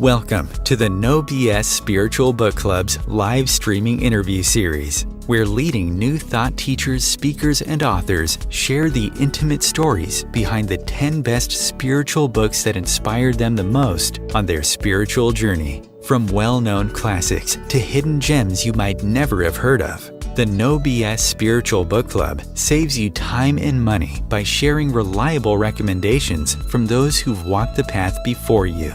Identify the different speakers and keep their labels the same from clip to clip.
Speaker 1: Welcome to the No BS Spiritual Book Club's live streaming interview series, where leading new thought teachers, speakers, and authors share the intimate stories behind the 10 best spiritual books that inspired them the most on their spiritual journey. From well-known classics to hidden gems you might never have heard of, the No BS Spiritual Book Club saves you time and money by sharing reliable recommendations from those who've walked the path before you.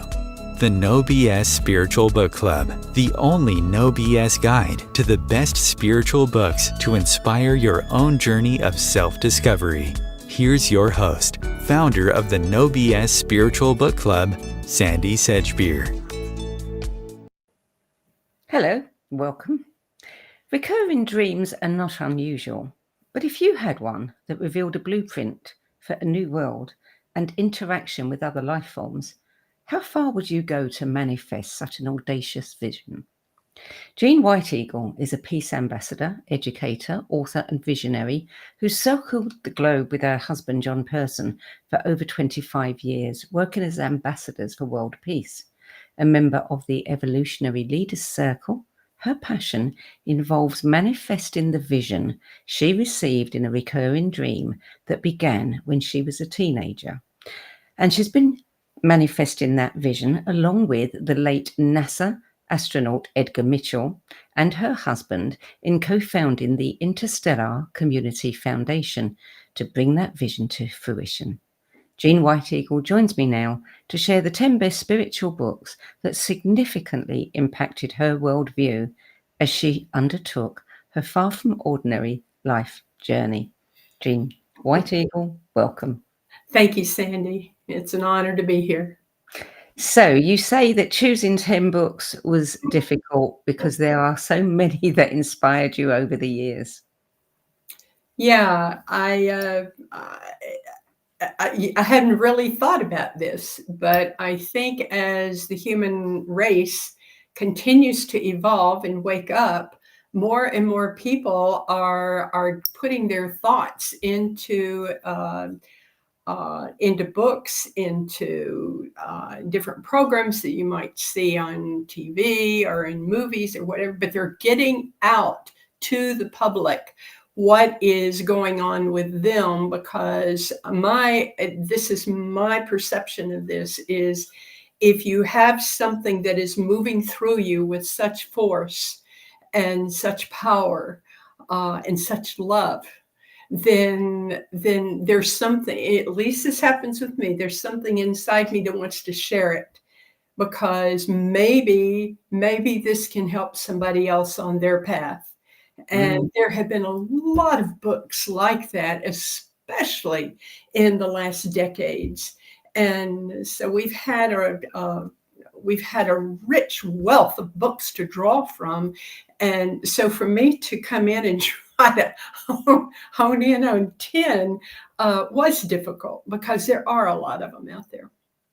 Speaker 1: The No BS Spiritual Book Club, the only no BS guide to the best spiritual books to inspire your own journey of self-discovery. Here's your host, founder of the No BS Spiritual Book Club, Sandie Sedgbeer.
Speaker 2: Hello, welcome. Recurring dreams are not unusual, but if you had one that revealed a blueprint for a new world and interaction with other life forms, how far would you go to manifest such an audacious vision? Jeanne White Eagle is a peace ambassador, educator, author, and visionary who circled the globe with her husband John Pehrson for over 25 years, working as ambassadors for world peace. A member of the Evolutionary Leaders Circle, her passion involves manifesting the vision she received in a recurring dream that began when she was a teenager. And she's been manifesting that vision along with the late NASA Astronaut Edgar Mitchell and her husband in co-founding the Interstellar Community Foundation to bring that vision to fruition. Jeanne White Eagle joins me now to share the 10 best spiritual books that significantly impacted her worldview as she undertook her far from ordinary life journey. Jeanne White Eagle, welcome.
Speaker 3: Thank you, Sandie. It's an honor to be here.
Speaker 2: So you say that choosing 10 books was difficult because there are so many that inspired you over the years.
Speaker 3: Yeah, I hadn't really thought about this, but I think as the human race continues to evolve and wake up, more and more people are putting their thoughts into books, into different programs that you might see on TV or in movies or whatever, but they're getting out to the public what is going on with them, because this is my perception of this, is if you have something that is moving through you with such force and such power and such love, then there's something, at least this happens with me, there's something inside me that wants to share it, because maybe this can help somebody else on their path. And there have been a lot of books like that, especially in the last decades. And so we've had a rich wealth of books to draw from. And so for me to come in and try to hone in on 10 was difficult, because there are a lot of them out there.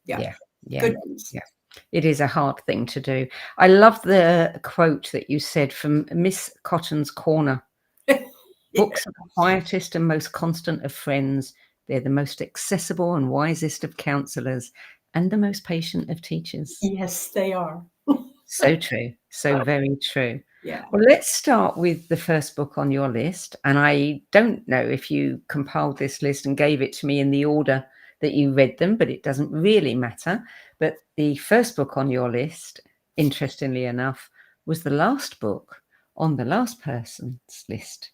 Speaker 2: Yeah.
Speaker 3: Good ones.
Speaker 2: Yeah. It is a hard thing to do. I love the quote that you said from Miss Cotton's Corner. Books are the quietest and most constant of friends. They're the most accessible and wisest of counselors and the most patient of teachers.
Speaker 3: Yes, they are.
Speaker 2: So true. So very true.
Speaker 3: Yeah.
Speaker 2: Well, let's start with the first book on your list. And I don't know if you compiled this list and gave it to me in the order that you read them, but it doesn't really matter. But the first book on your list, interestingly enough, was the last book on the last person's list.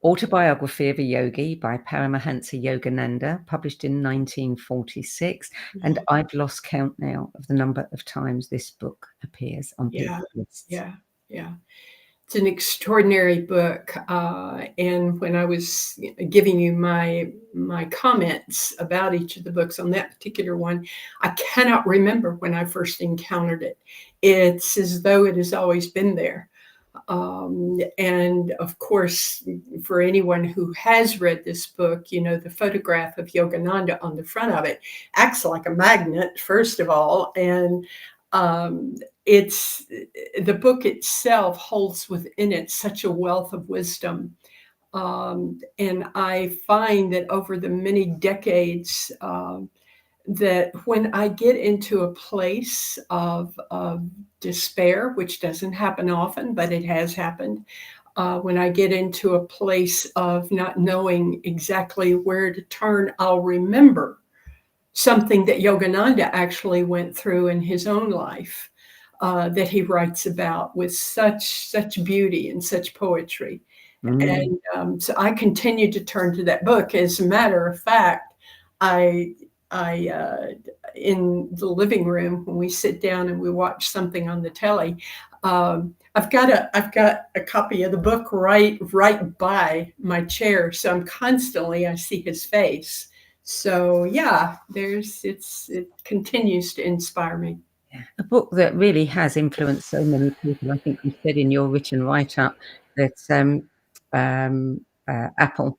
Speaker 2: Autobiography of a Yogi by Paramahansa Yogananda, published in 1946. And I've lost count now of the number of times this book appears on people's lists.
Speaker 3: Yeah. It's an extraordinary book. And when I was giving you my comments about each of the books on that particular one, I cannot remember when I first encountered it. It's as though it has always been there. And of course, for anyone who has read this book, the photograph of Yogananda on the front of it acts like a magnet, first of all. And the book itself holds within it such a wealth of wisdom. And I find that over the many decades that when I get into a place of despair, which doesn't happen often, but it has happened, when I get into a place of not knowing exactly where to turn, I'll remember something that Yogananda actually went through in his own life, that he writes about with such beauty and such poetry. And so I continue to turn to that book. As a matter of fact, I in the living room when we sit down and we watch something on the telly, I've got a copy of the book right by my chair, so I'm constantly, I see his face. So yeah, it continues to inspire me.
Speaker 2: A book that really has influenced so many people. I think you said in your written write-up that Apple,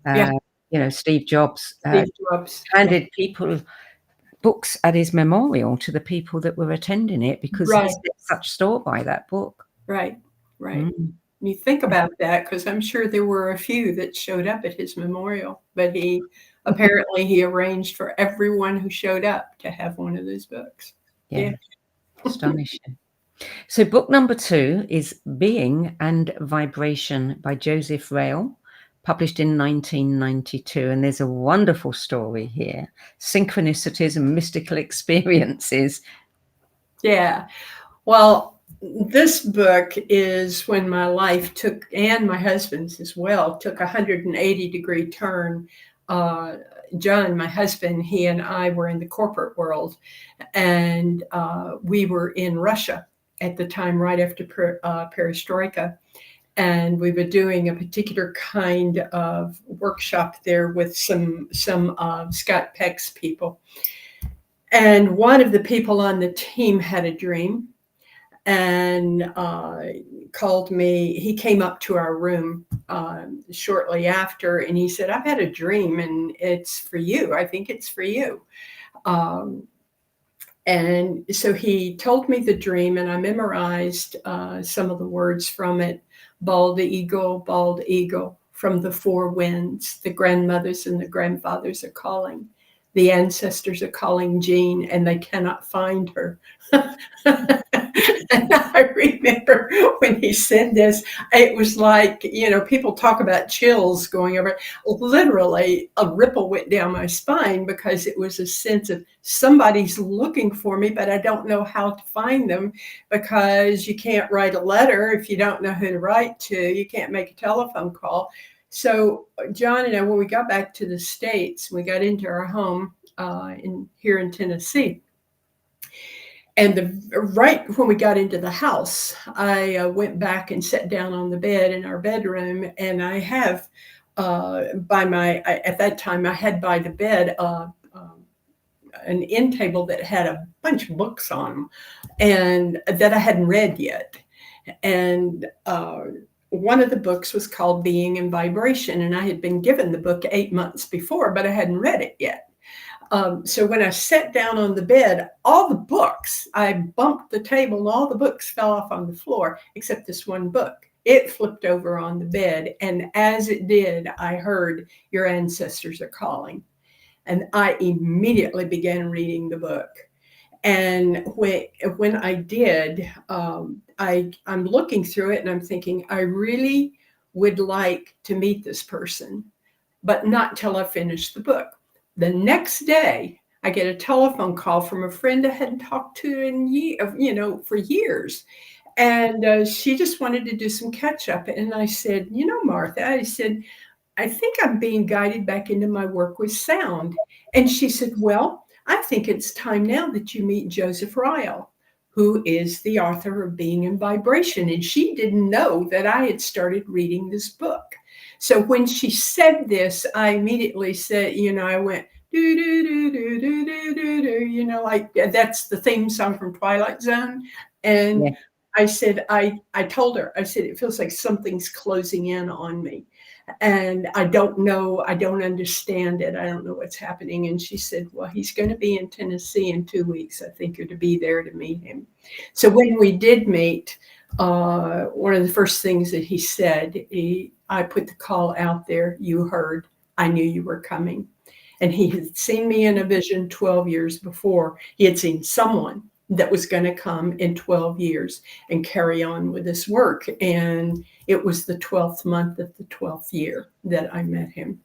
Speaker 3: Yeah,
Speaker 2: Steve Jobs
Speaker 3: Steve Jobs. Yeah,
Speaker 2: handed people books at his memorial to the people that were attending it because he
Speaker 3: right,
Speaker 2: set such store by that book.
Speaker 3: right, right.
Speaker 2: Mm.
Speaker 3: You think about that, because I'm sure there were a few that showed up at his memorial, but he arranged for everyone who showed up to have one of those books.
Speaker 2: Yeah,
Speaker 3: Yeah.
Speaker 2: astonishing. So book number 2 is Being and Vibration by Joseph Rale, published in 1992. And there's a wonderful story here, synchronicities and mystical experiences.
Speaker 3: Yeah. Well, this book is when my life took, and my husband's as well, took a 180-degree turn. John, my husband, he and I were in the corporate world, and we were in Russia at the time, right after perestroika. And we were doing a particular kind of workshop there with some Scott Peck's people. And one of the people on the team had a dream and called me. He came up to our room shortly after, and he said, "I've had a dream, and it's for you. I think it's for you." And so he told me the dream, and I memorized some of the words from it. Bald eagle, from the four winds, the grandmothers and the grandfathers are calling. The ancestors are calling Jeanne, and they cannot find her. And I remember when he said this, it was like, people talk about chills going over. Literally, a ripple went down my spine, because it was a sense of somebody's looking for me, but I don't know how to find them, because you can't write a letter if you don't know who to write to. You can't make a telephone call. So John and I, when we got back to the States, we got into our home here in Tennessee. And right when we got into the house, I went back and sat down on the bed in our bedroom, and I have at that time I had by the bed an end table that had a bunch of books on them, and that I hadn't read yet. And one of the books was called Being and Vibration, and I had been given the book 8 months before, but I hadn't read it yet. So when I sat down on the bed, all the books, I bumped the table and all the books fell off on the floor, except this one book. It flipped over on the bed. And as it did, I heard, "Your ancestors are calling." And I immediately began reading the book. And when I did, I'm looking through it and I'm thinking, I really would like to meet this person, but not till I finish the book. The next day, I get a telephone call from a friend I hadn't talked to for years. And she just wanted to do some catch up. And I said, Martha, I said, I think I'm being guided back into my work with sound. And she said, well, I think it's time now that you meet Joseph Ryle, who is the author of Being and Vibration. And she didn't know that I had started reading this book. So when she said this, I immediately said, I went, do, do, do, do, do, do, do, do, like that's the theme song from Twilight Zone. And yeah. I said, I told her, I said, it feels like something's closing in on me. And I don't know, I don't understand it. I don't know what's happening. And she said, well, he's going to be in Tennessee in 2 weeks. I think you're to be there to meet him. So when we did meet, one of the first things that he said, I put the call out there. You heard, I knew you were coming. And he had seen me in a vision 12 years before. He had seen someone that was going to come in 12 years and carry on with this work. And it was the 12th month of the 12th year that I met him.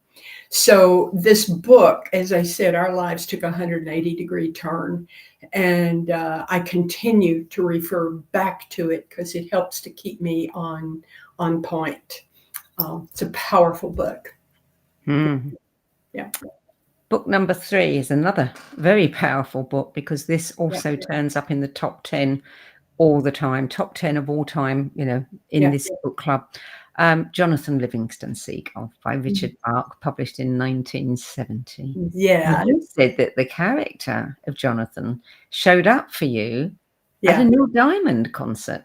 Speaker 3: So this book, as I said, our lives took a 180-degree turn. And I continue to refer back to it because it helps to keep me on point. It's a powerful book.
Speaker 2: Mm.
Speaker 3: Yeah.
Speaker 2: Book number 3 is another very powerful book, because this also turns up in the top 10 all the time, top 10 of all time, in this book club. Jonathan Livingston Seagull by Richard Bach, published in 1970.
Speaker 3: Yeah.
Speaker 2: And you said that the character of Jonathan showed up for you at a Neil Diamond concert.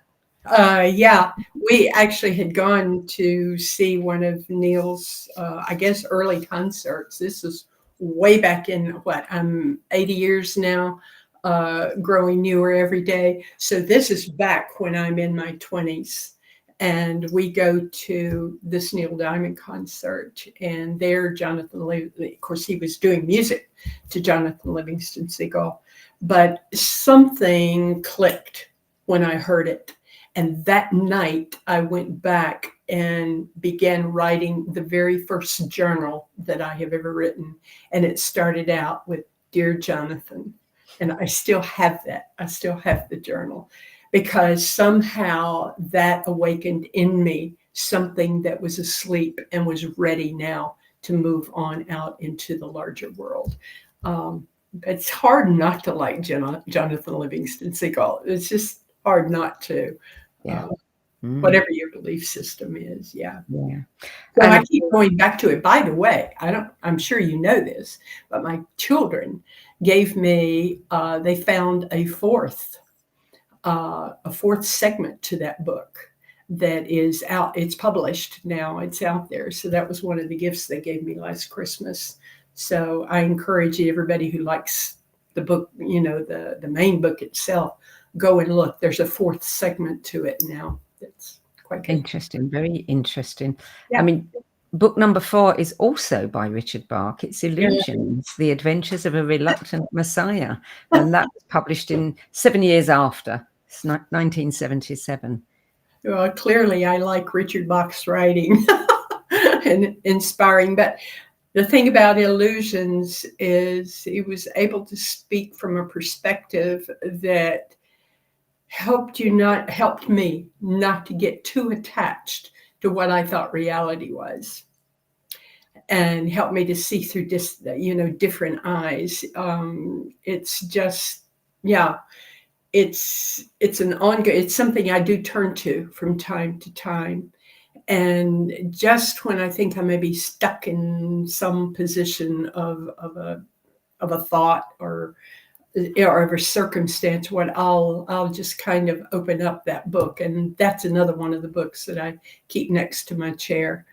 Speaker 3: We actually had gone to see one of Neil's, I guess, early concerts. This was way back in I'm 80 years now, growing newer every day. So this is back when I'm in my 20s. And we go to this Neil Diamond concert, and there Jonathan, of course, he was doing music to Jonathan Livingston Seagull, but something clicked when I heard it. And that night I went back and began writing the very first journal that I have ever written. And it started out with Dear Jonathan. And I still have that. I still have the journal, because somehow that awakened in me something that was asleep and was ready now to move on out into the larger world. It's hard not to like Jonathan Livingston Seagull. It's just hard not to. Whatever your belief system is. So I keep going back to it. By the way, I'm sure you know this, but my children gave me, they found a fourth segment to that book that is out. It's published now. It's out there. So that was one of the gifts they gave me last Christmas. So I encourage everybody who likes the book, the main book itself, go and look. There's a fourth segment to it now. It's quite good.
Speaker 2: Interesting, very interesting. I mean, book number 4 is also by Richard Bach. It's Illusions, The Adventures of a Reluctant Messiah. And that was published in 7 years after. It's 1977.
Speaker 3: Well, clearly I like Richard Bach's writing and inspiring. But the thing about Illusions is he was able to speak from a perspective that helped me not to get too attached to what I thought reality was, and helped me to see through different eyes. It's just, it's an ongoing, it's something I do turn to from time to time. And just when I think I may be stuck in some position of a thought or of a circumstance, I'll just kind of open up that book. And that's another one of the books that I keep next to my chair,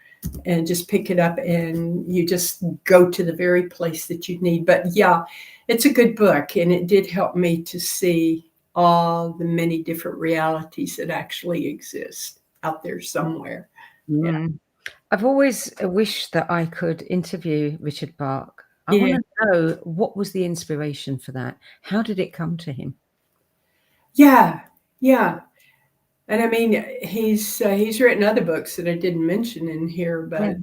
Speaker 3: and just pick it up, and you just go to the very place that you need. But it's a good book, and it did help me to see all the many different realities that actually exist out there somewhere.
Speaker 2: I've always wished that I could interview Richard Bach. I want to know, what was the inspiration for that? How did it come to him?
Speaker 3: And I mean, he's written other books that I didn't mention in here, but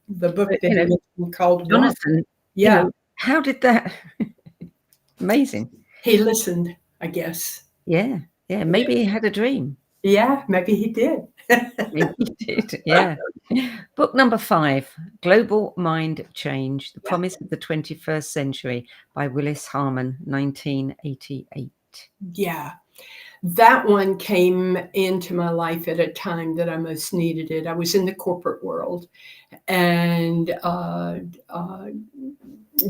Speaker 3: the book that he wrote called
Speaker 2: Jonathan. How did that? Amazing.
Speaker 3: He listened, I guess.
Speaker 2: Maybe he had a dream.
Speaker 3: Maybe he did.
Speaker 2: Maybe he did. Book number 5, Global Mind Change, The Promise of the 21st Century by Willis Harman, 1988.
Speaker 3: That one came into my life at a time that I most needed it. I was in the corporate world and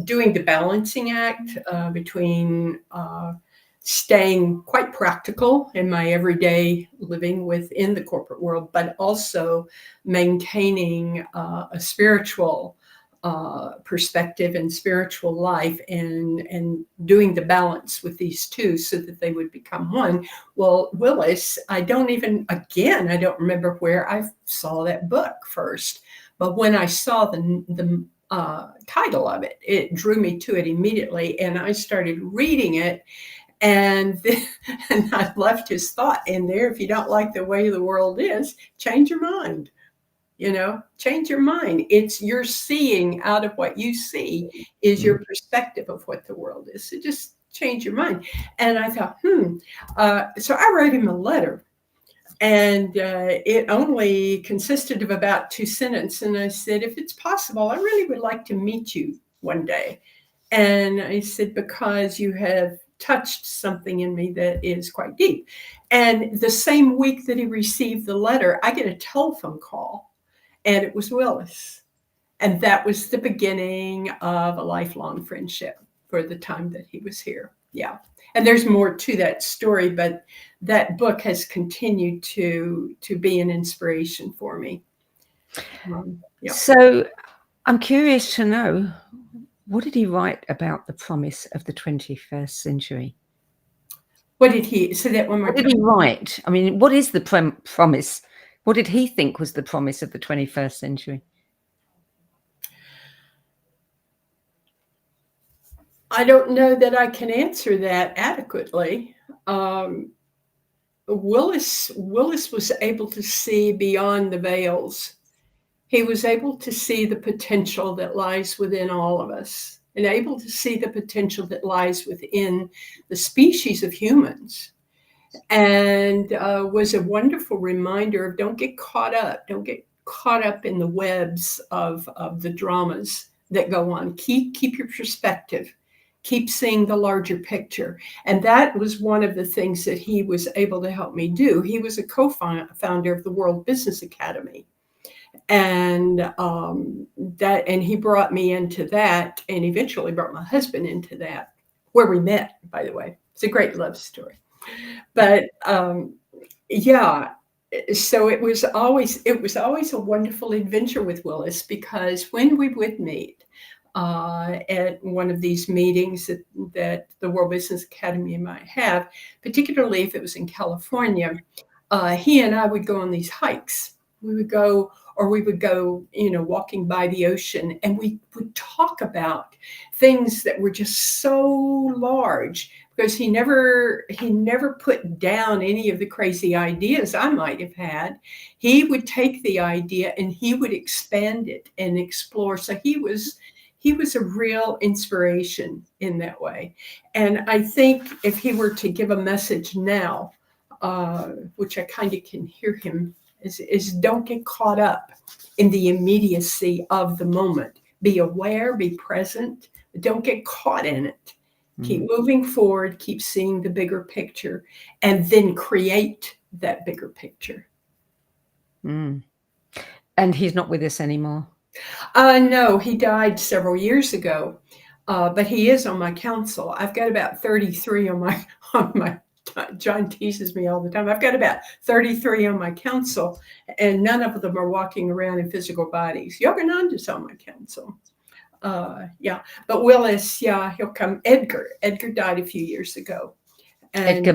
Speaker 3: doing the balancing act between staying quite practical in my everyday living within the corporate world, but also maintaining a spiritual perspective and spiritual life, and doing the balance with these two so that they would become one. Well, Willis, I don't remember where I saw that book first, but when I saw the title of it. It drew me to it immediately, and I started reading it. And I left his thought in there. If you don't like the way the world is, change your mind. Change your mind. It's your seeing out of what you see is your perspective of what the world is. So just change your mind. And I thought, so I wrote him a letter, and it only consisted of about 2 sentences. And I said, if it's possible, I really would like to meet you one day. And I said, because you have touched something in me that is quite deep. And the same week that he received the letter, I get a telephone call, and it was Willis. And that was the beginning of a lifelong friendship for the time that he was here. Yeah. And there's more to that story, but that book has continued to be an inspiration for me. Yeah.
Speaker 2: So I'm curious to know, what did he write about the promise of the 21st century?
Speaker 3: What did he say that one more time?
Speaker 2: What did he write? I mean, what is the promise? What did he think was the promise of the 21st century?
Speaker 3: I don't know that I can answer that adequately. Willis was able to see beyond the veils. He was able to see the potential that lies within all of us, and able to see the potential that lies within the species of humans, and was a wonderful reminder of don't get caught up in the webs of the dramas that go on. Keep your perspective. Keep seeing the larger picture. And that was one of the things that he was able to help me do. He was a co-founder of the World Business Academy. And and he brought me into that, and eventually brought my husband into that, where we met, by the way. It's a great love story. But yeah, so it was always a wonderful adventure with Willis, because when we would meet at one of these meetings that the World Business Academy might have, particularly if it was in California, he and I would go on these hikes. We would go walking by the ocean, and we would talk about things that were just so large, because he never put down any of the crazy ideas I might have had. He would take the idea and he would expand it and explore. So he was a real inspiration in that way. And I think if he were to give a message now, which I kind of can hear him, is don't get caught up in the immediacy of the moment. Be aware, be present, but don't get caught in it. Keep moving forward, keep seeing the bigger picture, and then create that bigger picture.
Speaker 2: And he's not with us anymore?
Speaker 3: No, he died several years ago, but he is on my council. I've got about 33 on my John teases me all the time. I've got about 33 on my council, and none of them are walking around in physical bodies. Yogananda's on my council. Yeah, but Willis, yeah, he'll come. Edgar died a few years ago. And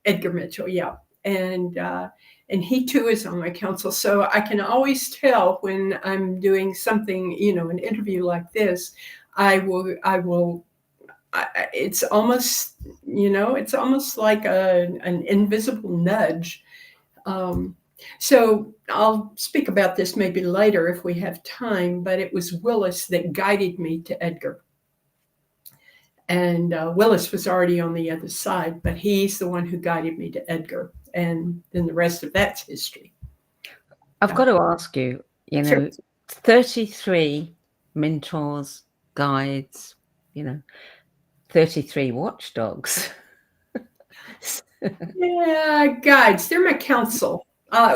Speaker 3: Edgar Mitchell, yeah. And he too is on my council. So I can always tell when I'm doing something, an interview like this, it's almost like an invisible nudge. So I'll speak about this maybe later if we have time, but it was Willis that guided me to Edgar. And Willis was already on the other side, but he's the one who guided me to Edgar. And then the rest of that's history.
Speaker 2: I've got to ask you,
Speaker 3: Sure.
Speaker 2: 33 mentors, guides, 33 watchdogs.
Speaker 3: Yeah, guides. They're my council.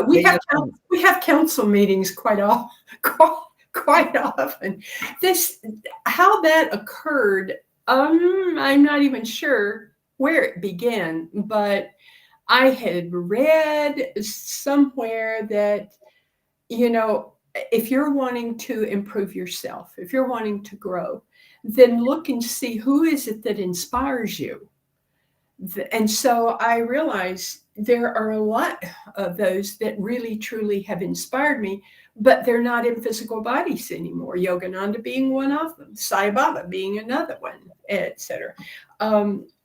Speaker 3: We have council meetings quite often. How that occurred, I'm not even sure where it began, but I had read somewhere that, if you're wanting to improve yourself, if you're wanting to grow, then look and see who is it that inspires you. And so I realized there are a lot of those that really, truly have inspired me, but they're not in physical bodies anymore. Yogananda being one of them, Sai Baba being another one, etc.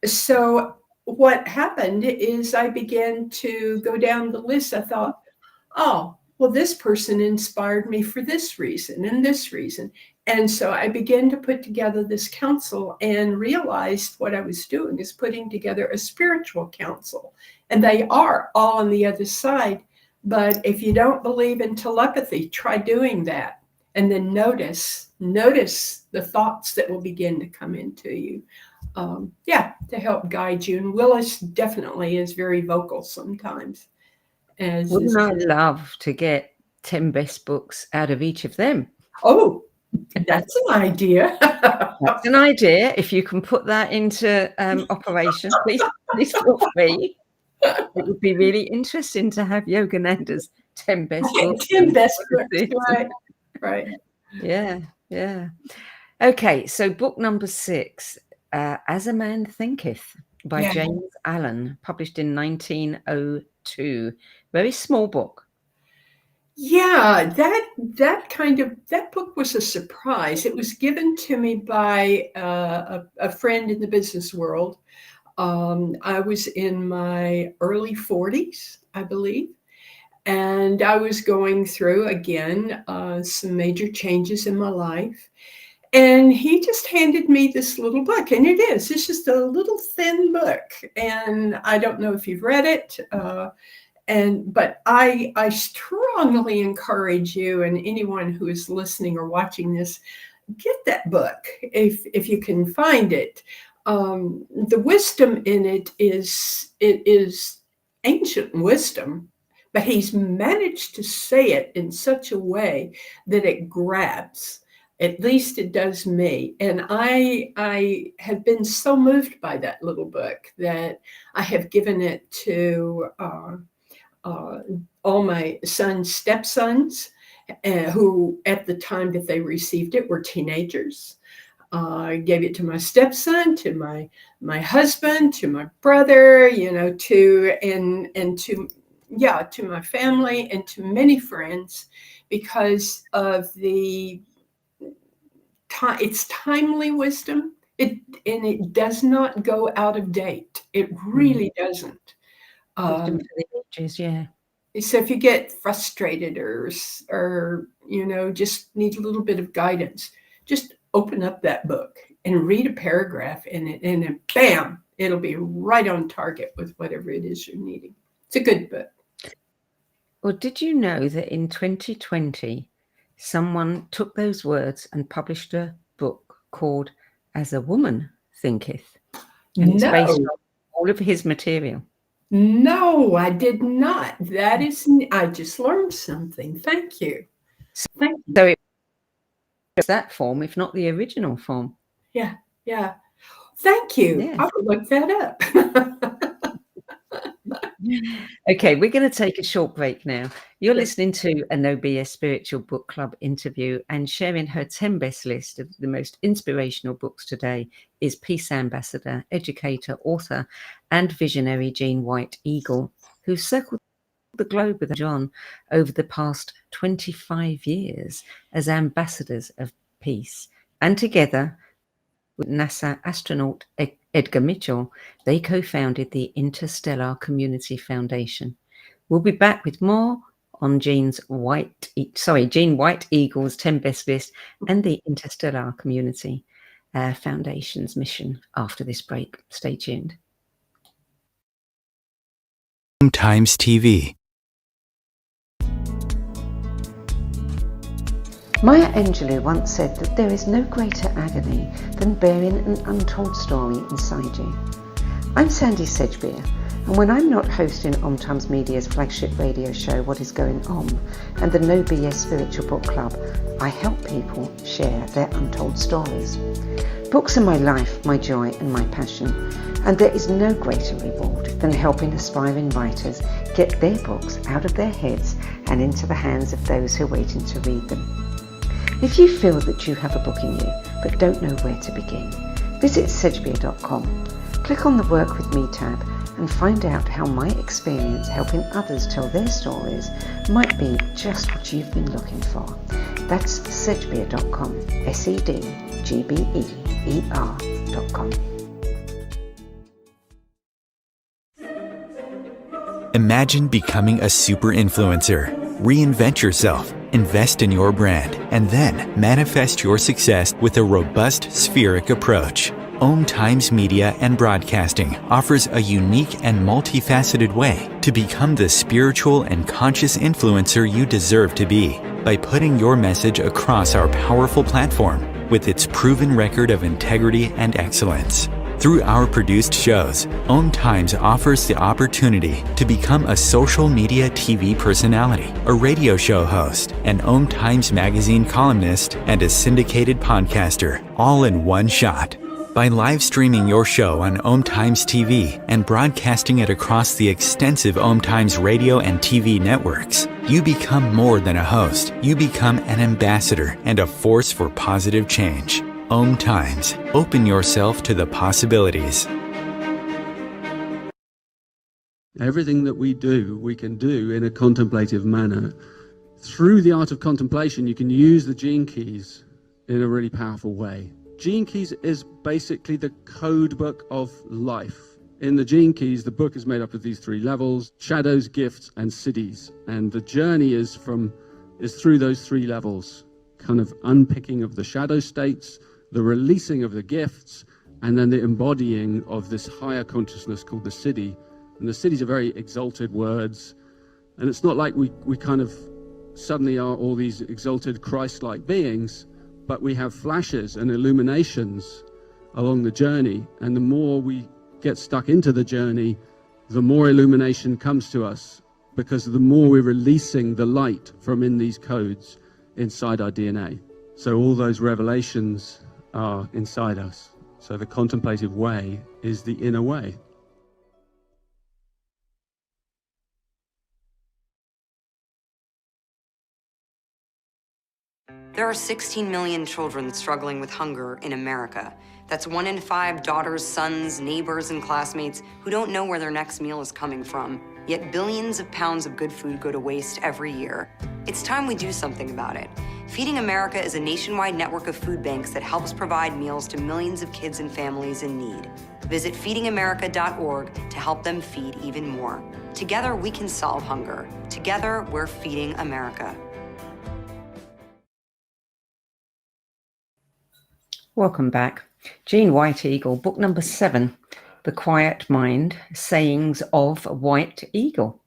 Speaker 3: So what happened is I began to go down the list. I thought, oh, well, this person inspired me for this reason and this reason. And so I began to put together this council and realized what I was doing is putting together a spiritual council. And they are all on the other side. But if you don't believe in telepathy, try doing that. And then notice the thoughts that will begin to come into you. To help guide you. And Willis definitely is very vocal sometimes.
Speaker 2: Wouldn't I love to get 10 best books out of each of them?
Speaker 3: Oh, that's an idea.
Speaker 2: That's an idea. If you can put that into operation, please feel free. It would be really interesting to have Yogananda's 10 best books.
Speaker 3: 10 best books, right.
Speaker 2: Yeah. Okay, so book number 6, As a Man Thinketh, by James Allen, published in 1902. Very small book.
Speaker 3: Yeah, that book was a surprise. It was given to me by a friend in the business world. I was in my early 40s, I believe, and I was going through, again, some major changes in my life. And he just handed me this little book, and it's just a little thin book. And I don't know if you've read it, but I strongly encourage you and anyone who is listening or watching this, get that book if you can find it. The wisdom in it is ancient wisdom, but he's managed to say it in such a way that it grabs. At least it does me. And I have been so moved by that little book that I have given it to all my son's stepsons, who at the time that they received it were teenagers. I gave it to my stepson, to my husband, to my brother, to my family and to many friends, because of it's timely wisdom. It does not go out of date. It really doesn't.
Speaker 2: Wisdom for the ages, yeah.
Speaker 3: So if you get frustrated or just need a little bit of guidance, just open up that book and read a paragraph in it, and then bam, it'll be right on target with whatever it is you're needing. It's a good book.
Speaker 2: Well, did you know that in 2020, someone took those words and published a book called As a Woman Thinketh? And it's based on all of his material.
Speaker 3: No, I did not. I just learned something. Thank you. Thank you.
Speaker 2: So it's that form, if not the original form.
Speaker 3: Yeah. Thank you.
Speaker 2: Yeah.
Speaker 3: I will look that up.
Speaker 2: Okay, we're going to take a short break now. You're listening to a No BS Spiritual Book Club interview, and sharing her 10 best list of the most inspirational books today is Peace Ambassador, educator, author, and visionary Jeanne White Eagle, who circled the globe with John over the past 25 years as ambassadors of peace. And together with NASA Astronaut Edgar Mitchell, they co-founded the Interstellar Community Foundation. We'll be back with more on Jeanne White Eagle's 10 best list and the Interstellar Community Foundation's mission after this break. Stay tuned.
Speaker 1: Times TV.
Speaker 2: Maya Angelou once said that there is no greater agony than bearing an untold story inside you. I'm Sandie Sedgbeer, and when I'm not hosting Times Media's flagship radio show What Is Going On and the No BS Spiritual Book Club, I help people share their untold stories. Books are my life, my joy and my passion, and there is no greater reward than helping aspiring writers get their books out of their heads and into the hands of those who are waiting to read them. If you feel that you have a book in you but don't know where to begin, visit sedgbeer.com, click on the Work With Me tab and find out how my experience helping others tell their stories might be just what you've been looking for. That's sedgbeer.com, sedgbeer.com.
Speaker 1: Imagine becoming a super influencer. Reinvent yourself, invest in your brand, and then manifest your success with a robust spheric approach. Om Times Media and Broadcasting offers a unique and multifaceted way to become the spiritual and conscious influencer you deserve to be by putting your message across our powerful platform with its proven record of integrity and excellence. Through our produced shows, Om Times offers the opportunity to become a social media TV personality, a radio show host, an Om Times magazine columnist, and a syndicated podcaster, all in one shot. By live streaming your show on Om Times TV and broadcasting it across the extensive Om Times radio and TV networks, you become more than a host. You become an ambassador and a force for positive change. Om Times. Open yourself to the possibilities.
Speaker 4: Everything that we do, we can do in a contemplative manner. Through the art of contemplation, you can use the gene keys in a really powerful way. Gene keys is basically the code book of life. In the gene keys, the book is made up of these three levels: shadows, gifts, and siddhis. And the journey is through those three levels, kind of unpicking of the shadow states, the releasing of the gifts, and then the embodying of this higher consciousness called the siddhi. And the siddhis are very exalted words. And it's not like we kind of suddenly are all these exalted Christ-like beings, but we have flashes and illuminations along the journey. And the more we get stuck into the journey, the more illumination comes to us, because the more we're releasing the light from in these codes inside our DNA. So all those revelations are inside us. So the contemplative way is the inner way.
Speaker 5: There are 16 million children struggling with hunger in America. That's 1 in 5 daughters, sons, neighbors, and classmates who don't know where their next meal is coming from. Yet billions of pounds of good food go to waste every year. It's time we do something about it. Feeding America is a nationwide network of food banks that helps provide meals to millions of kids and families in need. Visit feedingamerica.org to help them feed even more. Together, we can solve hunger. Together, we're feeding America.
Speaker 2: Welcome back. Jeanne White Eagle, book number 7, The Quiet Mind, Sayings of White Eagle.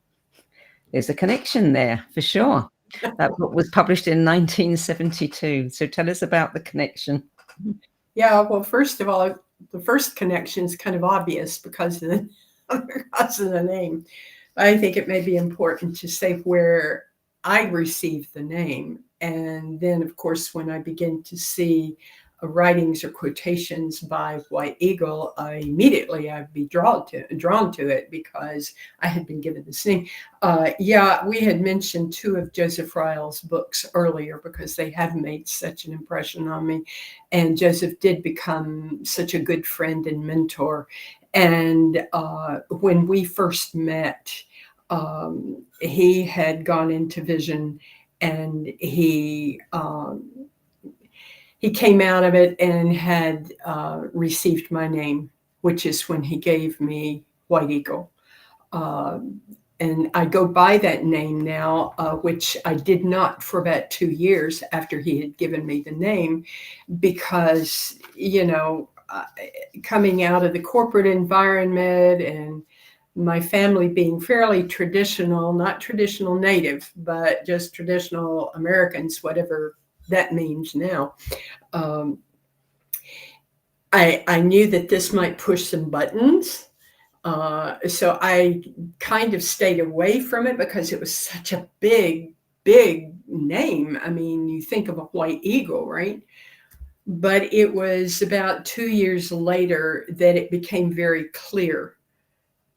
Speaker 2: There's a connection there for sure. That book was published in 1972. So tell us about the connection.
Speaker 3: Yeah, well, first of all, the first connection is kind of obvious because of the name. I think it may be important to say where I received the name. And then, of course, when I begin to see writings or quotations by White Eagle, I'd be drawn to it because I had been given this name. We had mentioned 2 of Joseph Ryle's books earlier because they have made such an impression on me. And Joseph did become such a good friend and mentor. And when we first met, he had gone into vision, and he came out of it and had received my name, which is when he gave me White Eagle. And I go by that name now, which I did not for about 2 years after he had given me the name, because, coming out of the corporate environment and my family being fairly traditional, not traditional native, but just traditional Americans, whatever that means now. I knew that this might push some buttons. So I kind of stayed away from it because it was such a big name. I mean, you think of a white eagle, right? But it was about 2 years later that it became very clear.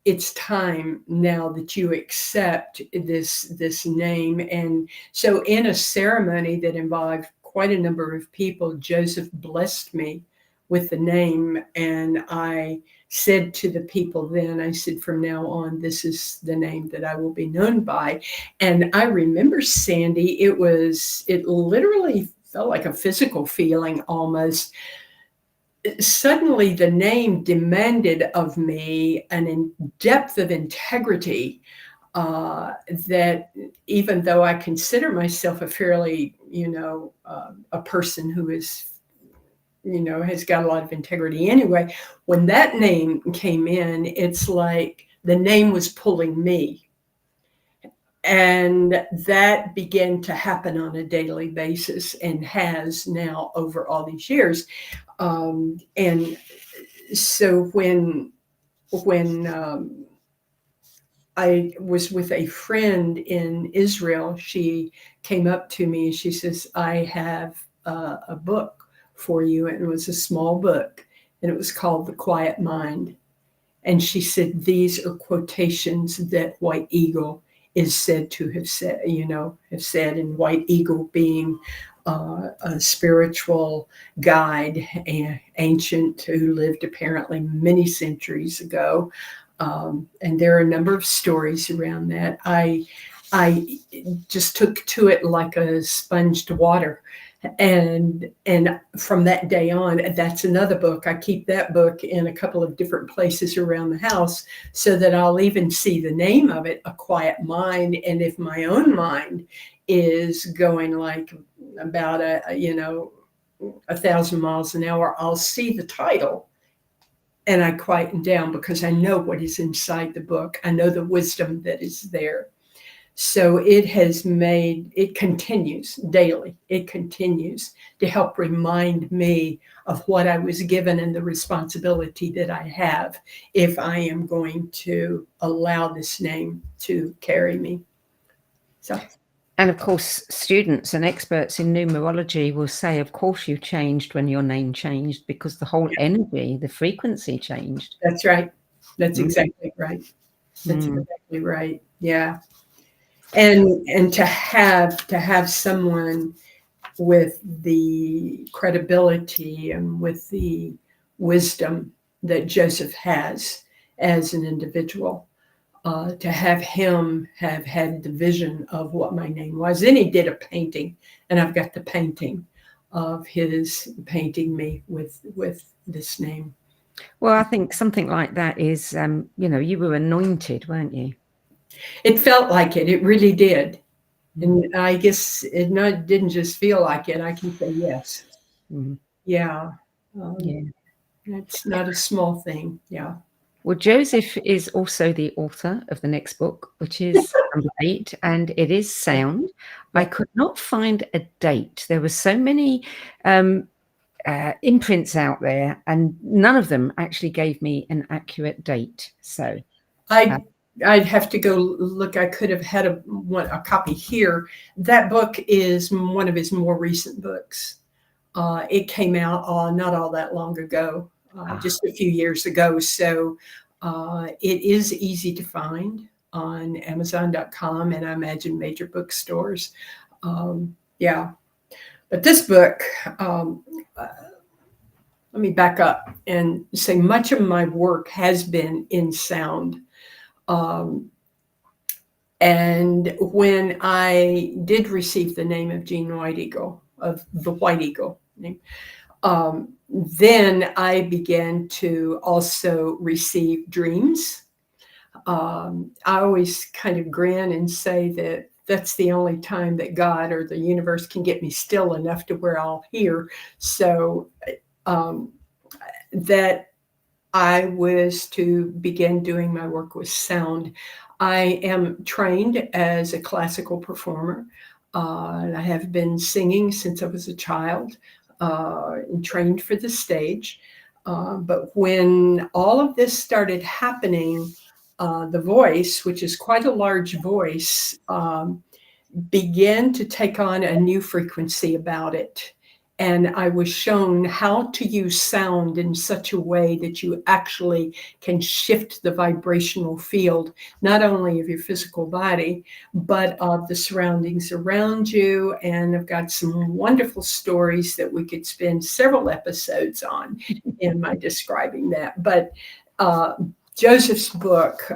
Speaker 3: It's time now that you accept this name. And so in a ceremony that involved quite a number of people, Joseph blessed me with the name. And I said to the people then, I said, from now on, this is the name that I will be known by. And I remember, Sandie, it literally felt like a physical feeling almost. Suddenly the name demanded of me an depth of integrity that, even though I consider myself a fairly, a person who is, has got a lot of integrity anyway, when that name came in, it's like the name was pulling me. And that began to happen on a daily basis and has now over all these years. And so when I was with a friend in Israel, she came up to me and she says, I have a book for you. And it was a small book and it was called The Quiet Mind. And she said, these are quotations that White Eagle is said to have said, and White Eagle being a spiritual guide, ancient, who lived apparently many centuries ago. And there are a number of stories around that. I just took to it like a sponge to water. And from that day on, that's another book. I keep that book in a couple of different places around the house so that I'll even see the name of it, A Quiet Mind. And if my own mind is going like about 1,000 miles an hour, I'll see the title and I quieten down because I know what is inside the book. I know the wisdom that is there. So it continues daily. It continues to help remind me of what I was given and the responsibility that I have if I am going to allow this name to carry me.
Speaker 2: And of course, students and experts in numerology will say, of course, you changed when your name changed because the whole energy, the frequency changed.
Speaker 3: That's right. That's exactly right. That's exactly right. Yeah. And to have someone with the credibility and with the wisdom that Joseph has as an individual, to have him have had the vision of what my name was. Then he did a painting, and I've got the painting of his painting me with this name.
Speaker 2: Well, I think something like that is, you were anointed, weren't you?
Speaker 3: It felt like it. It really did. And I guess it didn't just feel like it. I can say yes. Yeah. It's not a small thing. Yeah.
Speaker 2: Well, Joseph is also the author of the next book, which is number 8, and it is sound. I could not find a date. There were so many imprints out there, and none of them actually gave me an accurate date. So
Speaker 3: I'd have to go look. I could have had a copy here. That book is one of his more recent books. It came out not all that long ago, just a few years ago. So it is easy to find on Amazon.com and I imagine major bookstores. Yeah. But this book, let me back up and say much of my work has been in sound. And when I did receive the name of Jeanne White Eagle, of the White Eagle name, then I began to also receive dreams. I always kind of grin and say that that's the only time that God or the universe can get me still enough to where I'll hear. So that I was to begin doing my work with sound. I am trained as a classical performer. I have been singing since I was a child, and trained for the stage. But when all of this started happening, the voice, which is quite a large voice, began to take on a new frequency about it. And I was shown how to use sound in such a way that you actually can shift the vibrational field, not only of your physical body, but of the surroundings around you. And I've got some wonderful stories that we could spend several episodes on in my describing that. But Joseph's book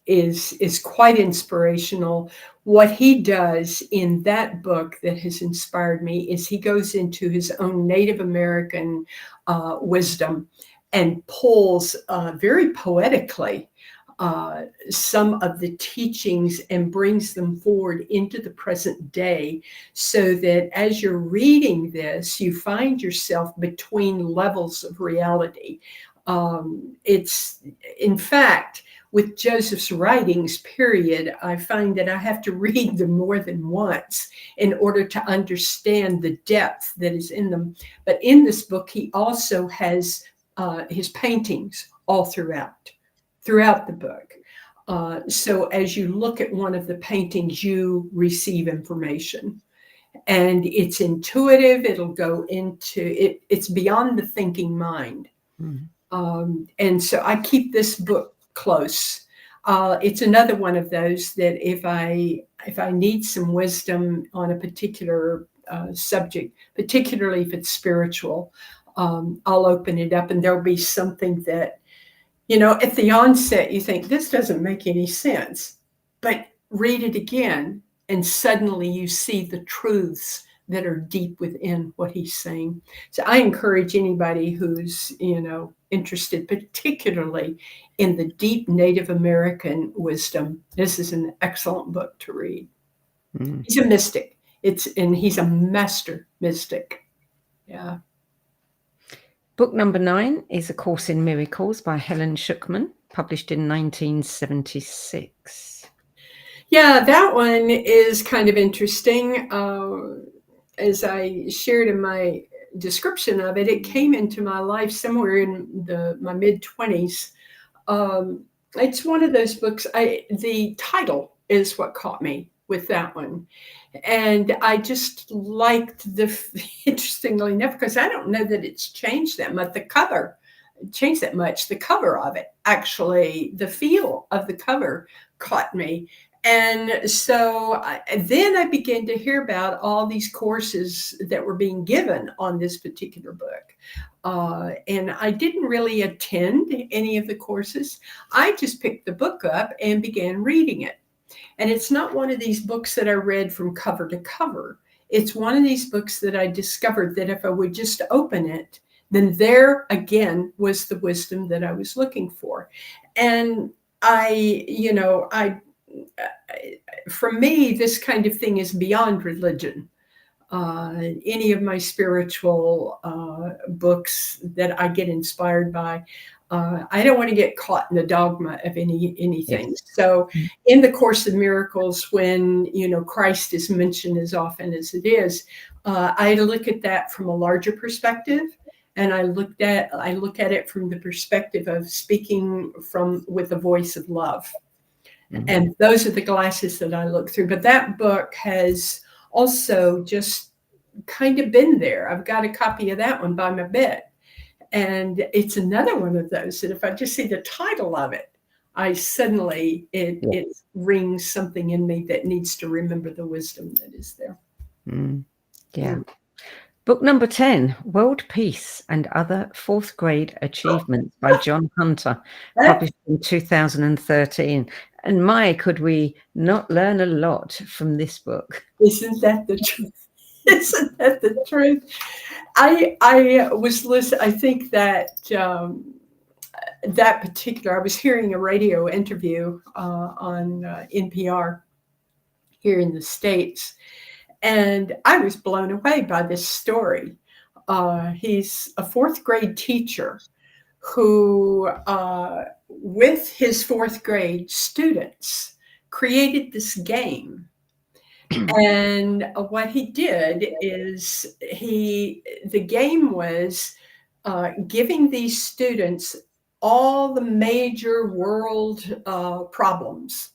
Speaker 3: is quite inspirational. What he does in that book that has inspired me is he goes into his own Native American wisdom and pulls very poetically some of the teachings and brings them forward into the present day, so that as you're reading this, you find yourself between levels of reality. It's, in fact, with Joseph's writings, period, I find that I have to read them more than once in order to understand the depth that is in them. But in this book, he also has his paintings all throughout the book. So as you look at one of the paintings, you receive information. And it's intuitive. It'll go into it. It's beyond the thinking mind. Mm-hmm. And so I keep this book close. It's another one of those that if I need some wisdom on a particular subject, particularly if it's spiritual, I'll open it up, and there'll be something that, at the onset you think this doesn't make any sense, but read it again, and suddenly you see the truths that are deep within what he's saying. So I encourage anybody who's, interested particularly in the deep Native American wisdom. This is an excellent book to read. Mm. He's a mystic. And he's a master mystic. Yeah.
Speaker 2: Book number 9 is A Course in Miracles by Helen Schucman, published in 1976.
Speaker 3: Yeah, that one is kind of interesting. As I shared in my description of it, it came into my life somewhere in my mid-20s. It's one of those books. The title is what caught me with that one. And I just liked interestingly enough, because I don't know that it's changed that much. The cover changed that much. The cover of it, actually, the feel of the cover caught me. And so then I began to hear about all these courses that were being given on this particular book. And I didn't really attend any of the courses. I just picked the book up and began reading it. And it's not one of these books that I read from cover to cover. It's one of these books that I discovered that if I would just open it, then there again was the wisdom that I was looking for. And for me, this kind of thing is beyond religion. Any of my spiritual books that I get inspired by, I don't want to get caught in the dogma of anything. Yes. So in the Course of Miracles, when Christ is mentioned as often as it is, I look at that from a larger perspective. And I look at it from the perspective of speaking with a voice of love. Mm-hmm. And those are the glasses that I look through. But that book has also just kind of been there. I've got a copy of that one by my bed. And it's another one of those that if I just see the title of it, it rings something in me that needs to remember the wisdom that is there.
Speaker 2: Mm. Yeah. Book number 10, World Peace and Other Fourth Grade Achievements by John Hunter, published in 2013. And my, could we not learn a lot from this book?
Speaker 3: Isn't that the truth? Isn't that the truth? I was listening. I think that that particular, I was hearing a radio interview on NPR here in the States. And I was blown away by this story. He's a fourth grade teacher who, with his fourth grade students, created this game. And what he did is the game was giving these students all the major world problems,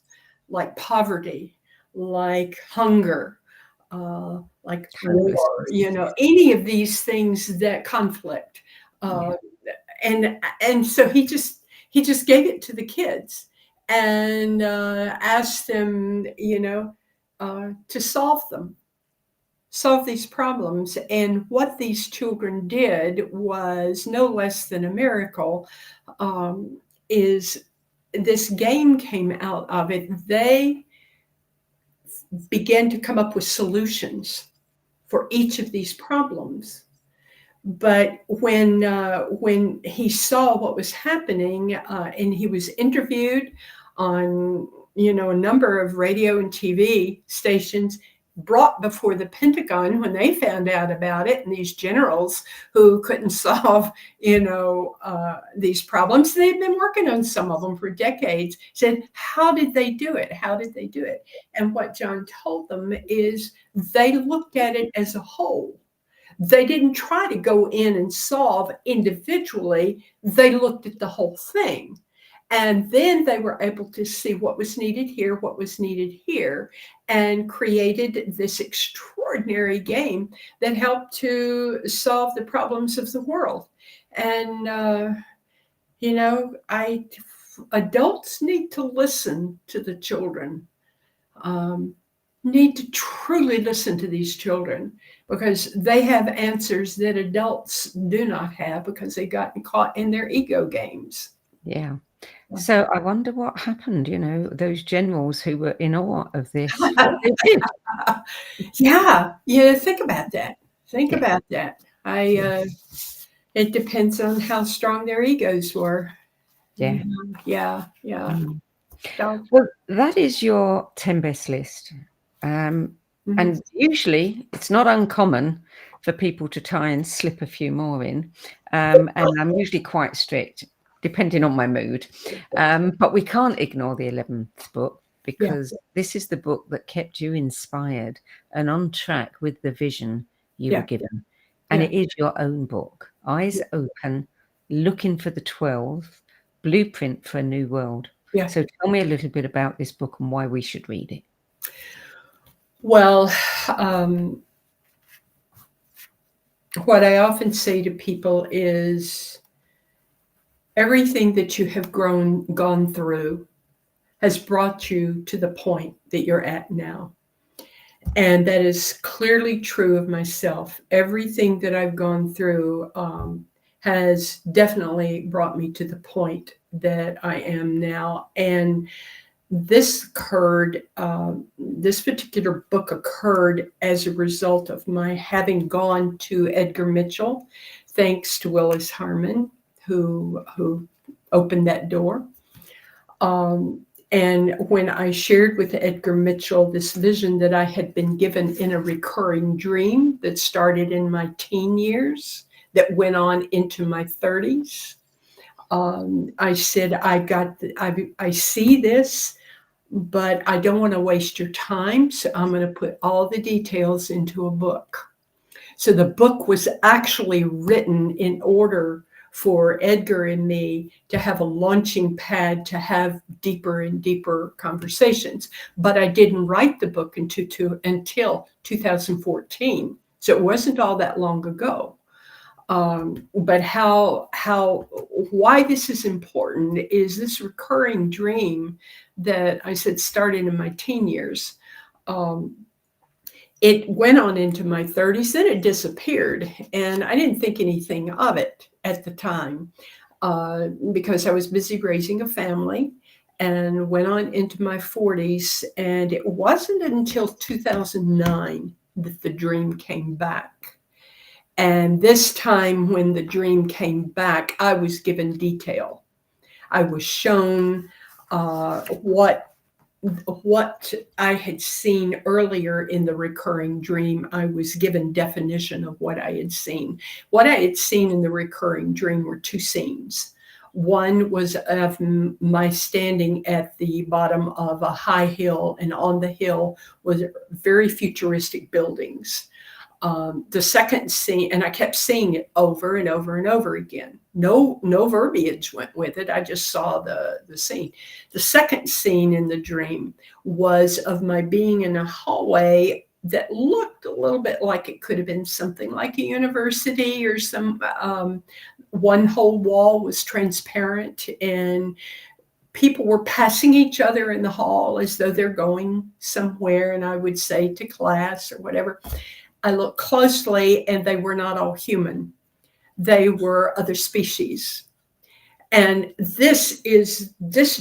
Speaker 3: like poverty, like hunger, like war, any of these things that conflict. And so he just gave it to the kids and asked them, to solve these problems. And what these children did was no less than a miracle. Is this game came out of it. They began to come up with solutions for each of these problems. But when he saw what was happening, and he was interviewed on a number of radio and TV stations, brought before the Pentagon when they found out about it, and these generals who couldn't solve these problems, they've been working on some of them for decades, said, how did they do it? And what John told them is they looked at it as a whole. They didn't try to go in and solve individually. They looked at the whole thing. And then they were able to see what was needed here, and created this extraordinary game that helped to solve the problems of the world. And, adults need to listen to the children, need to truly listen to these children, because they have answers that adults do not have because they got caught in their ego games.
Speaker 2: Yeah. So I wonder what happened, those generals who were in awe of this.
Speaker 3: Yeah, think about that. About that. It depends on how strong their egos were.
Speaker 2: Yeah. Well, that is your 10 best list. And usually it's not uncommon for people to try and slip a few more in. And I'm usually quite strict, depending on my mood. But we can't ignore the 11th book, because this is the book that kept you inspired and on track with the vision you were given. And it is your own book, Eyes Open, Looking for the 12, Blueprint for a New World. Yeah. So tell me a little bit about this book and why we should read it.
Speaker 3: Well, what I often say to people is everything that you have gone through has brought you to the point that you're at now. And that is clearly true of myself. Everything that I've gone through has definitely brought me to the point that I am now. And this occurred, this particular book occurred as a result of my having gone to Edgar Mitchell, thanks to Willis Harmon, who opened that door. And when I shared with Edgar Mitchell this vision that I had been given in a recurring dream that started in my teen years, that went on into my 30s, I said, I see this, but I don't want to waste your time, so I'm going to put all the details into a book. So the book was actually written in order for Edgar and me to have a launching pad to have deeper and deeper conversations. But I didn't write the book until 2014. So it wasn't all that long ago. But why this is important is this recurring dream that I said started in my teen years. It went on into my 30s, then it disappeared. And I didn't think anything of it at the time because I was busy raising a family, and went on into my 40s. And it wasn't until 2009 that the dream came back. And this time when the dream came back, I was given detail. I was shown what I had seen earlier in the recurring dream. I was given definition of what I had seen. What I had seen in the recurring dream were two scenes. One was of my standing at the bottom of a high hill, and on the hill was very futuristic buildings. The second scene, and I kept seeing it over and over and over again. No verbiage went with it. I just saw the scene. The second scene in the dream was of my being in a hallway that looked a little bit like it could have been something like a university, or some one whole wall was transparent, and people were passing each other in the hall as though they're going somewhere, and I would say to class or whatever. I looked closely, and they were not all human. They were other species. And this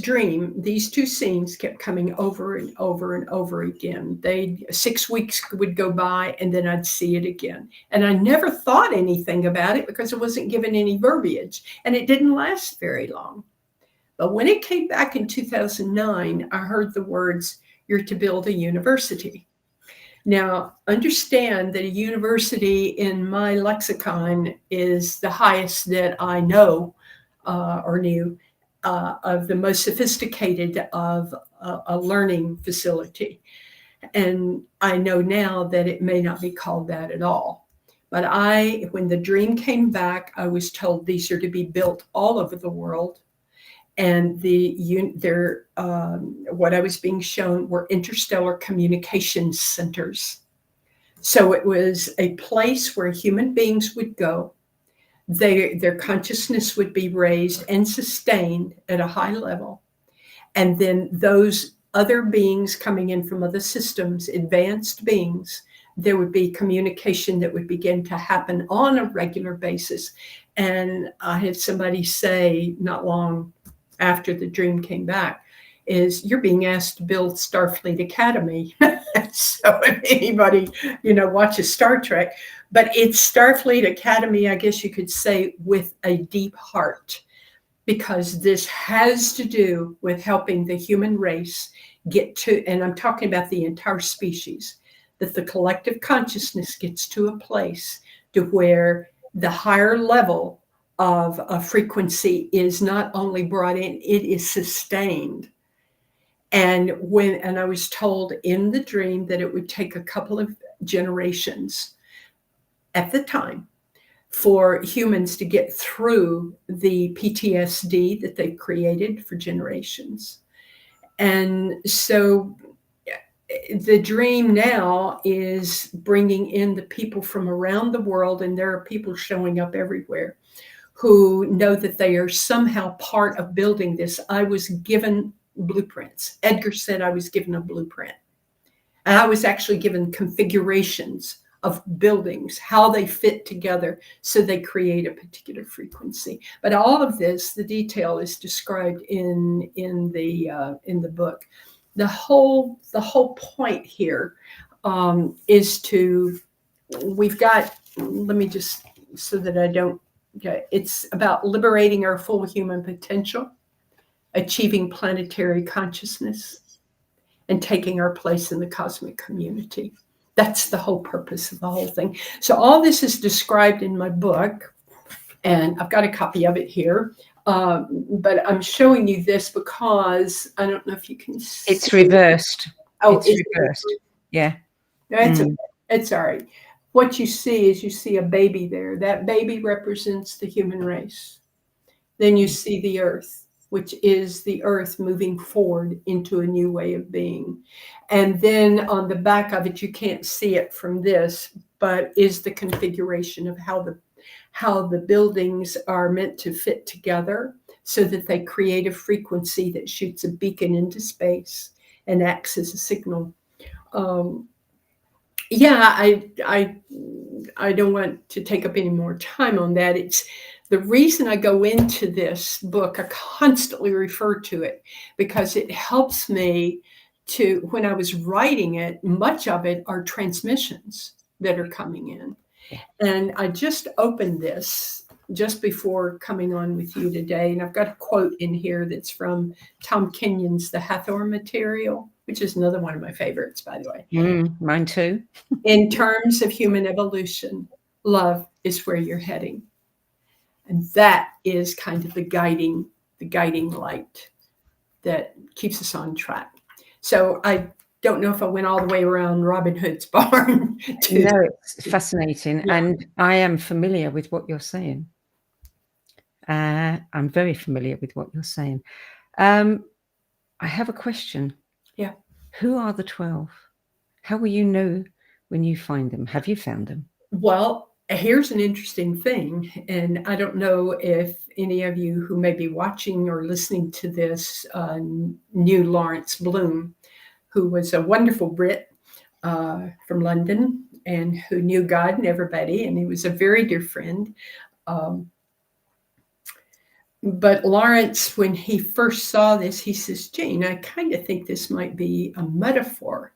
Speaker 3: dream, these two scenes kept coming over and over and over again. 6 weeks would go by, and then I'd see it again. And I never thought anything about it because it wasn't given any verbiage, and it didn't last very long. But when it came back in 2009, I heard the words, "You're to build a university." Now, understand that a university in my lexicon is the highest that I know or knew of the most sophisticated of a learning facility. And I know now that it may not be called that at all. But when the dream came back, I was told these are to be built all over the world. And what I was being shown were interstellar communication centers. So it was a place where human beings would go. Their consciousness would be raised and sustained at a high level. And then those other beings coming in from other systems, advanced beings, there would be communication that would begin to happen on a regular basis. And I had somebody say not long after the dream came back, is you're being asked to build Starfleet Academy. So if anybody, watches Star Trek, but it's Starfleet Academy, I guess you could say, with a deep heart, because this has to do with helping the human race get to, and I'm talking about the entire species, that the collective consciousness gets to a place to where the higher level of a frequency is not only brought in, it is sustained. And I was told in the dream that it would take a couple of generations at the time for humans to get through the PTSD that they've created for generations. And so the dream now is bringing in the people from around the world, and there are people showing up everywhere who know that they are somehow part of building this. I was given blueprints. Edgar said I was given a blueprint. And I was actually given configurations of buildings, how they fit together so they create a particular frequency. But all of this, the detail is described in the book. The whole point here is we've got, let me just, so that I don't, okay, it's about liberating our full human potential, achieving planetary consciousness, and taking our place in the cosmic community. That's the whole purpose of the whole thing. So all this is described in my book, and I've got a copy of it here. But I'm showing you this because I don't know if you can see.
Speaker 2: It's reversed.
Speaker 3: Oh,
Speaker 2: it's reversed. Yeah.
Speaker 3: It's all right. What you see a baby there. That baby represents the human race. Then you see the earth, which is the earth moving forward into a new way of being. And then on the back of it, you can't see it from this, but is the configuration of how the buildings are meant to fit together so that they create a frequency that shoots a beacon into space and acts as a signal. I don't want to take up any more time on that. It's the reason I go into this book. I constantly refer to it because it helps me to, when I was writing it, much of it are transmissions that are coming in. And I just opened this just before coming on with you today. And I've got a quote in here that's from Tom Kenyon's The Hathor Material, which is another one of my favorites, by the way.
Speaker 2: Mine too.
Speaker 3: In terms of human evolution, love is where you're heading. And that is kind of the guiding light that keeps us on track. So I don't know if I went all the way around Robin Hood's barn.
Speaker 2: No, it's fascinating. Yeah. And I am familiar with what you're saying. I'm very familiar with what you're saying. I have a question.
Speaker 3: Yeah.
Speaker 2: Who are the 12? How will you know when you find them? Have you found them?
Speaker 3: Well, here's an interesting thing, and I don't know if any of you who may be watching or listening to this knew Lawrence Bloom, who was a wonderful Brit from London and who knew God and everybody, and he was a very dear friend. But Lawrence, when he first saw this, he says, Jeanne, I kind of think this might be a metaphor.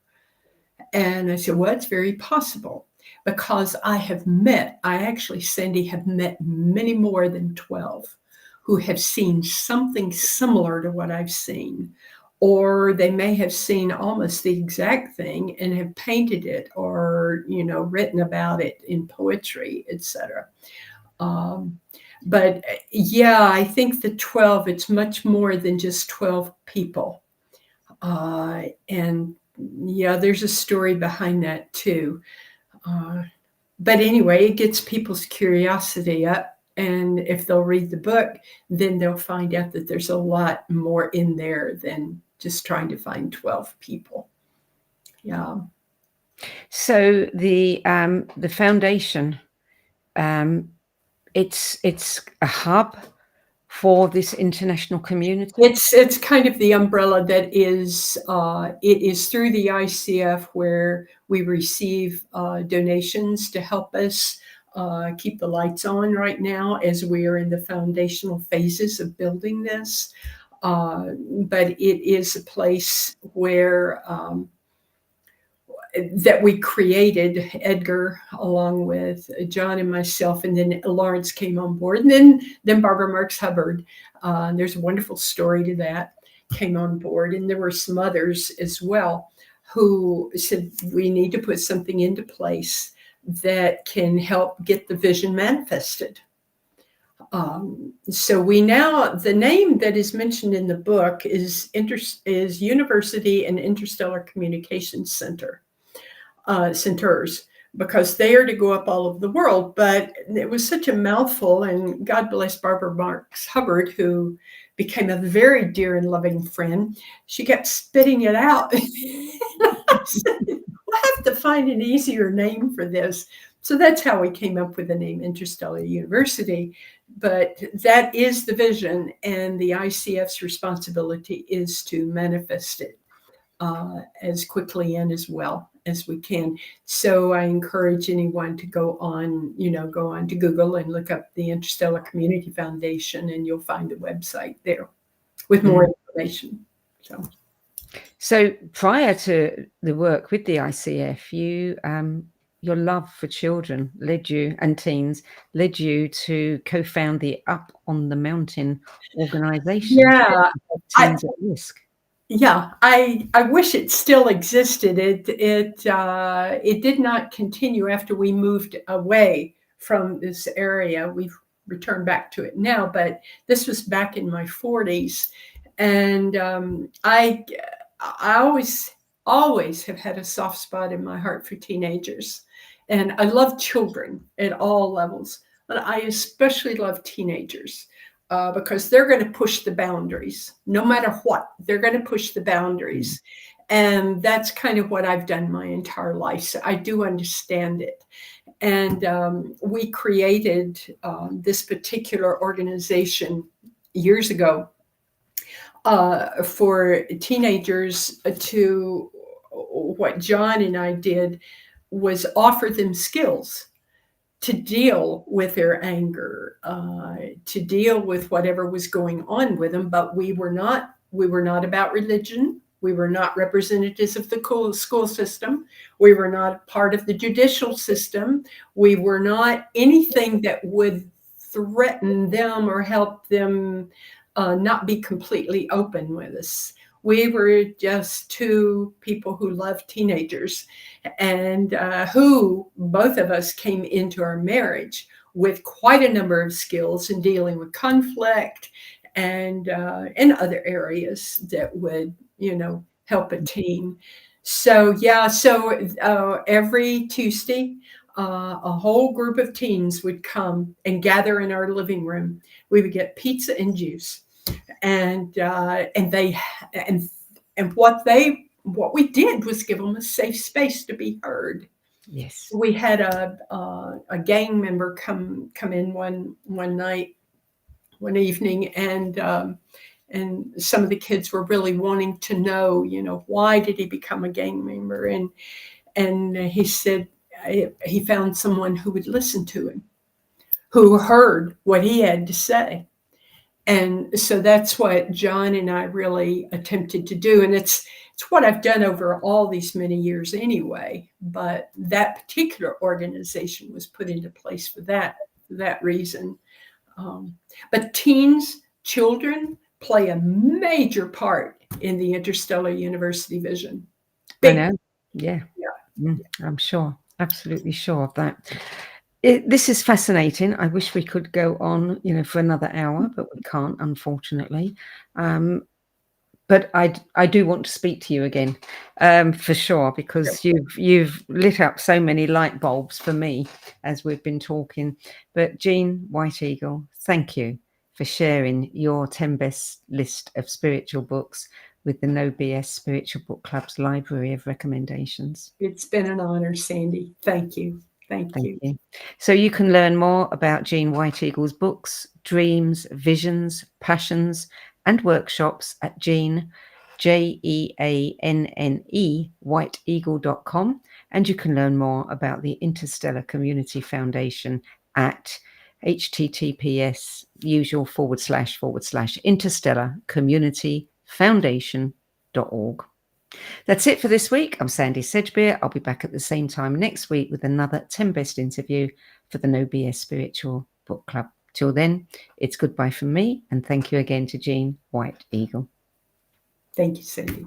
Speaker 3: And I said, well, it's very possible, because I actually, Sandie, have met many more than 12 who have seen something similar to what I've seen, or they may have seen almost the exact thing and have painted it or, written about it in poetry, etc. But yeah, I think the 12, it's much more than just 12 people. And yeah, there's a story behind that too. But anyway, it gets people's curiosity up. And if they'll read the book, then they'll find out that there's a lot more in there than just trying to find 12 people. Yeah.
Speaker 2: So the foundation, it's a hub for this international community.
Speaker 3: It's kind of the umbrella that is, it is through the ICF where we receive donations to help us keep the lights on right now as we are in the foundational phases of building this. But it is a place where that we created, Edgar, along with John and myself, and then Lawrence came on board, and then Barbara Marks Hubbard. There's a wonderful story to that, came on board, and there were some others as well who said we need to put something into place that can help get the vision manifested. So we now, the name that is mentioned in the book is University and Interstellar Communication Centers, because they are to go up all over the world. But it was such a mouthful, and God bless Barbara Marks Hubbard, who became a very dear and loving friend. She kept spitting it out. I said, we'll have to find an easier name for this. So that's how we came up with the name Interstellar University. But that is the vision, and the ICF's responsibility is to manifest it as quickly and as well as we can. So I encourage anyone to go on to Google and look up the Interstellar Community Foundation, and you'll find the website there with more information.
Speaker 2: So prior to the work with the ICF, your love for children and teens led you to co-found the Up on the Mountain organization.
Speaker 3: Yeah,
Speaker 2: Teens at Risk.
Speaker 3: Yeah, I wish it still existed. It did not continue after we moved away from this area. We've returned back to it now, but this was back in my 40s, and I always have had a soft spot in my heart for teenagers, and I love children at all levels, but I especially love teenagers. Because they're going to push the boundaries, no matter what. They're going to push the boundaries. And that's kind of what I've done my entire life. So I do understand it. And we created this particular organization years ago for teenagers to, what John and I did was offer them skills to deal with their anger, to deal with whatever was going on with them. But we were not about religion. We were not representatives of the school system. We were not part of the judicial system. We were not anything that would threaten them or help them not be completely open with us. We were just two people who loved teenagers, and who both of us came into our marriage with quite a number of skills in dealing with conflict and in other areas that would, help a teen. So every Tuesday, a whole group of teens would come and gather in our living room. We would get pizza and juice. And what we did was give them a safe space to be heard.
Speaker 2: Yes.
Speaker 3: We had a gang member come in one night, one evening, and some of the kids were really wanting to know, why did he become a gang member? And he said he found someone who would listen to him, who heard what he had to say. And so that's what John and I really attempted to do. And it's what I've done over all these many years anyway. But that particular organization was put into place for that reason. But teens, children play a major part in the Interstellar University vision.
Speaker 2: I know. Yeah. I'm sure. Absolutely sure of that. This is fascinating. I wish we could go on, for another hour, but we can't, unfortunately. But I do want to speak to you again, for sure, because you've lit up so many light bulbs for me as we've been talking. But Jeanne White Eagle, thank you for sharing your 10 best list of spiritual books with the No BS Spiritual Book Club's library of recommendations.
Speaker 3: It's been an honor, Sandie. Thank you. Thank you.
Speaker 2: So you can learn more about Jeanne White Eagle's books, dreams, visions, passions, and workshops at Jeanne, JEANNE, whiteeagle.com. And you can learn more about the Interstellar Community Foundation at https //interstellarcommunityfoundation.org. That's it for this week. I'm Sandie Sedgbeer. I'll be back at the same time next week with another 10 best interview for the No BS Spiritual Book Club. Till then, it's goodbye from me, and thank you again to Jeanne White Eagle.
Speaker 3: Thank you, Sandie.